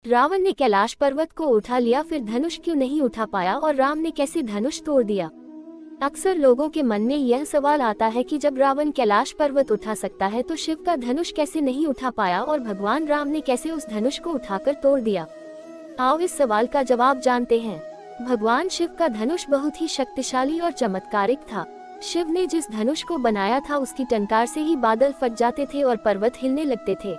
रावण ने कैलाश पर्वत को उठा लिया, फिर धनुष क्यों नहीं उठा पाया और राम ने कैसे धनुष तोड़ दिया। अक्सर लोगों के मन में यह सवाल आता है कि जब रावण कैलाश पर्वत उठा सकता है तो शिव का धनुष कैसे नहीं उठा पाया और भगवान राम ने कैसे उस धनुष को उठाकर तोड़ दिया। आओ इस सवाल का जवाब जानते हैं। भगवान शिव का धनुष बहुत ही शक्तिशाली और चमत्कारिक था। शिव ने जिस धनुष को बनाया था उसकी टंकार से ही बादल फट जाते थे और पर्वत हिलने लगते थे।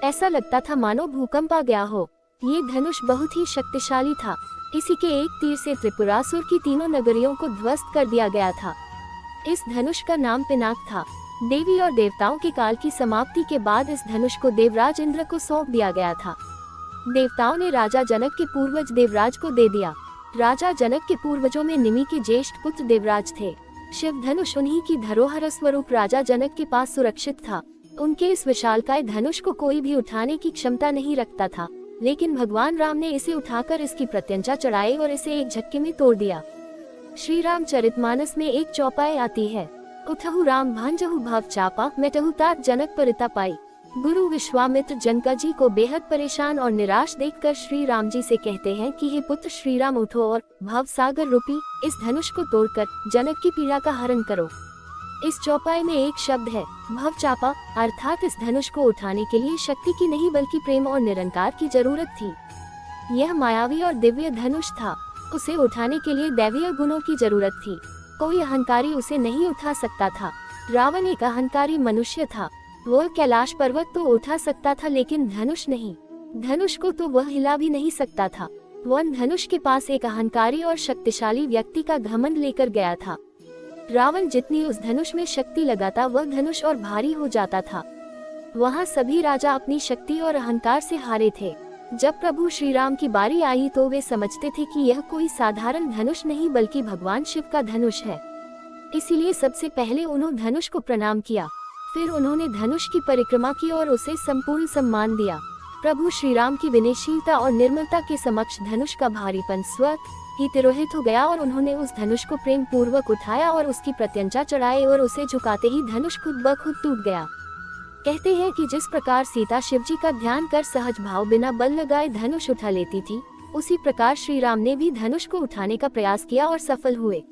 ऐसा लगता था मानो भूकंप आ गया हो। ये धनुष बहुत ही शक्तिशाली था। इसी के एक तीर से त्रिपुरासुर की तीनों नगरियों को ध्वस्त कर दिया गया था। इस धनुष का नाम पिनाक था। देवी और देवताओं के काल की समाप्ति के बाद इस धनुष को देवराज इंद्र को सौंप दिया गया था। देवताओं ने राजा जनक के पूर्वज देवराज को दे दिया। राजा जनक के पूर्वजों में निमि के ज्येष्ठ पुत्र देवराज थे। शिव धनुष उन्हीं की धरोहर स्वरूप राजा जनक के पास सुरक्षित था। उनके इस विशालकाय धनुष को कोई भी उठाने की क्षमता नहीं रखता था, लेकिन भगवान राम ने इसे उठाकर इसकी प्रत्यंचा चढ़ाई और इसे एक झटके में तोड़ दिया। श्री रामचरितमानस में एक चौपाई आती है, उठहु राम भांजहु भव चापा, मेटहु तात जनक परिता पाई। गुरु विश्वामित्र जनक जी को बेहद परेशान और निराश देखकर श्री राम जी से कहते हैं कि हे पुत्र श्री राम उठो और भव सागर रूपी इस धनुष को तोड़कर जनक की पीड़ा का हरण करो। इस चौपाई में एक शब्द है भव चापा, अर्थात इस धनुष को उठाने के लिए शक्ति की नहीं बल्कि प्रेम और निरंकार की जरूरत थी। यह मायावी और दिव्य धनुष था। उसे उठाने के लिए दैवीय गुणों की जरूरत थी। कोई अहंकारी उसे नहीं उठा सकता था। रावण एक अहंकारी मनुष्य था। वह कैलाश पर्वत तो उठा सकता था लेकिन धनुष नहीं। धनुष को तो वह हिला भी नहीं सकता था। वह धनुष के पास एक अहंकारी और शक्तिशाली व्यक्ति का घमंड लेकर गया था। रावण जितनी उस धनुष में शक्ति लगाता वह धनुष और भारी हो जाता था। वहाँ सभी राजा अपनी शक्ति और अहंकार से हारे थे। जब प्रभु श्री राम की बारी आई तो वे समझते थे कि यह कोई साधारण धनुष नहीं बल्कि भगवान शिव का धनुष है। इसीलिए सबसे पहले उन्होंने धनुष को प्रणाम किया। फिर उन्होंने धनुष की परिक्रमा की और उसे संपूर्ण सम्मान दिया। प्रभु श्री राम की विनयशीलता और निर्मलता के समक्ष धनुष का भारीपन स्वतः ही तिरोहित हो गया और उन्होंने उस धनुष को प्रेम पूर्वक उठाया और उसकी प्रत्यंचा चढ़ाई और उसे झुकाते ही धनुष खुद ब खुद टूट गया। कहते हैं कि जिस प्रकार सीता शिवजी का ध्यान कर सहज भाव बिना बल लगाए धनुष उठा लेती थी, उसी प्रकार श्री राम ने भी धनुष को उठाने का प्रयास किया और सफल हुए।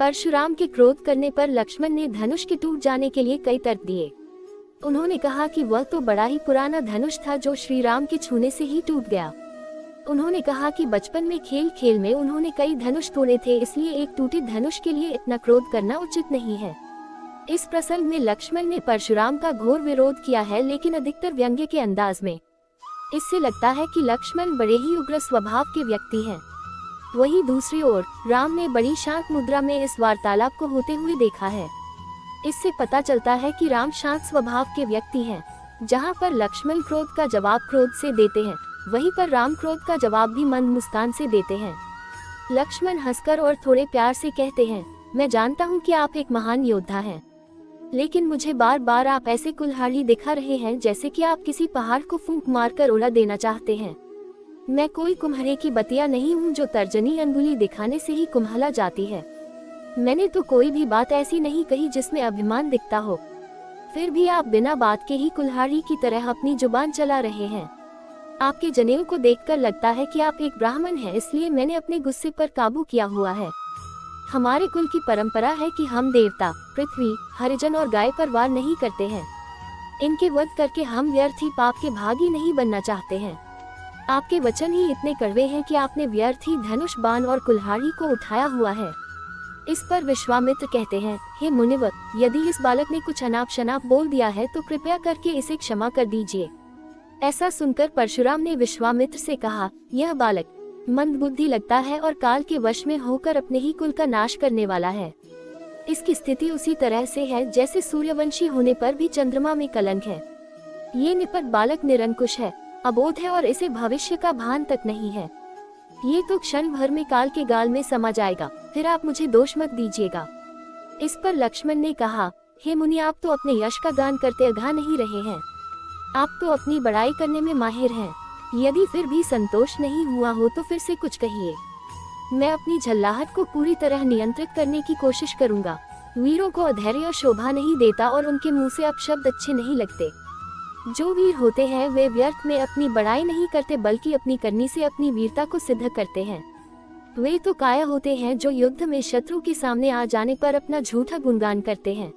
परशुराम के क्रोध करने पर लक्ष्मण ने धनुष के टूट जाने के लिए कई तर्क दिए। उन्होंने कहा कि वह तो बड़ा ही पुराना धनुष था जो श्री राम के छूने से ही टूट गया। उन्होंने कहा कि बचपन में खेल खेल में उन्होंने कई धनुष तोड़े थे, इसलिए एक टूटे धनुष के लिए इतना क्रोध करना उचित नहीं है। इस प्रसंग में लक्ष्मण ने परशुराम का घोर विरोध किया है, लेकिन अधिकतर व्यंग्य के अंदाज में। इससे लगता है कि लक्ष्मण बड़े ही उग्र स्वभाव के व्यक्ति हैं। वहीं दूसरी ओर राम ने बड़ी शांत मुद्रा में इस वार्तालाप को होते हुए देखा है। इससे पता चलता है कि राम शांत स्वभाव के व्यक्ति हैं। जहां पर लक्ष्मण क्रोध का जवाब क्रोध से देते हैं, वहीं पर राम क्रोध का जवाब भी मंद मुस्कान से देते हैं। लक्ष्मण हंसकर और थोड़े प्यार से कहते हैं, मैं जानता हूं कि आप एक महान योद्धा हैं, लेकिन मुझे बार बार आप ऐसे कुल्हाड़ी दिखा रहे हैं जैसे कि आप किसी पहाड़ को फूंक मारकर उड़ा देना चाहते हैं। मैं कोई कुम्हारे की बतिया नहीं हूँ जो तर्जनी अंगुली दिखाने से ही कुम्हाला जाती है। मैंने तो कोई भी बात ऐसी नहीं कही जिसमें अभिमान दिखता हो। फिर भी आप बिना बात के ही कुल्हाड़ी की तरह अपनी जुबान चला रहे हैं। आपके जनेऊ को देखकर लगता है कि आप एक ब्राह्मण हैं, इसलिए मैंने अपने गुस्से पर काबू किया हुआ है। हमारे कुल की परंपरा है कि हम देवता, पृथ्वी, हरिजन और गाय पर वार नहीं करते हैं। इनके वध करके हम व्यर्थ ही पाप के भागी नहीं बनना चाहते हैं। आपके वचन ही इतने कड़वे हैं कि आपने व्यर्थ ही धनुष, बाण और कुल्हाड़ी को उठाया हुआ है। इस पर विश्वामित्र कहते हैं, हे मुनिवर, यदि इस बालक ने कुछ अनाप शनाप बोल दिया है तो कृपया करके इसे क्षमा कर दीजिए। ऐसा सुनकर परशुराम ने विश्वामित्र से कहा, यह बालक मंद बुद्धि लगता है और काल के वश में होकर अपने ही कुल का नाश करने वाला है। इसकी स्थिति उसी तरह से है जैसे सूर्यवंशी होने पर भी चंद्रमा में कलंक है। ये निपट बालक निरंकुश है, अबोध है और इसे भविष्य का भान तक नहीं है। ये तो क्षण भर में काल के गाल में समा जाएगा, फिर आप मुझे दोष मत दीजिएगा। इस पर लक्ष्मण ने कहा, हे मुनि, आप तो अपने यश का गान करते अघा नहीं रहे हैं। आप तो अपनी बड़ाई करने में माहिर हैं। यदि फिर भी संतोष नहीं हुआ हो तो फिर से कुछ कहिए। मैं अपनी झल्लाहट को पूरी तरह नियंत्रित करने की कोशिश करूंगा। वीरों को अधैर्य शोभा नहीं देता और उनके मुंह से अपशब्द अच्छे नहीं लगते। जो वीर होते हैं वे व्यर्थ में अपनी बड़ाई नहीं करते बल्कि अपनी करनी से अपनी वीरता को सिद्ध करते हैं। वे तो काया होते हैं जो युद्ध में शत्रु के सामने आ जाने पर अपना झूठा गुणगान करते हैं।